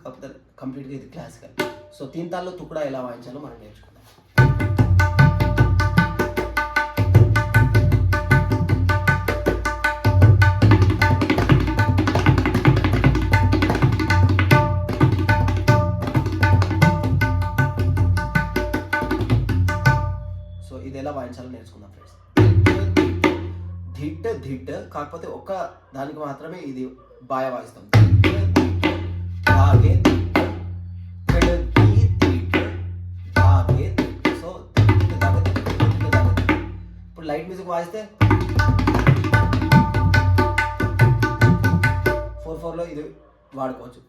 కాకపోతే కంప్లీట్గా ఇది క్లాసికల్. సో తీన్ తాల్లో తుకుడా ఎలా వాయించాలో మనం నేర్చుకుందాం. సో ఇది ఎలా వాయించాలో నేర్చుకుందాం ఫ్రెండ్స్. ధిట్ ధిట్ కాకపోతే ఒక్క దానికి మాత్రమే ఇది బాయ వాయిస్తాం. సో ఇప్పుడు లైట్ మ్యూజిక్ వాయిస్తే 4/4లో ఇది వాడుకోవచ్చు.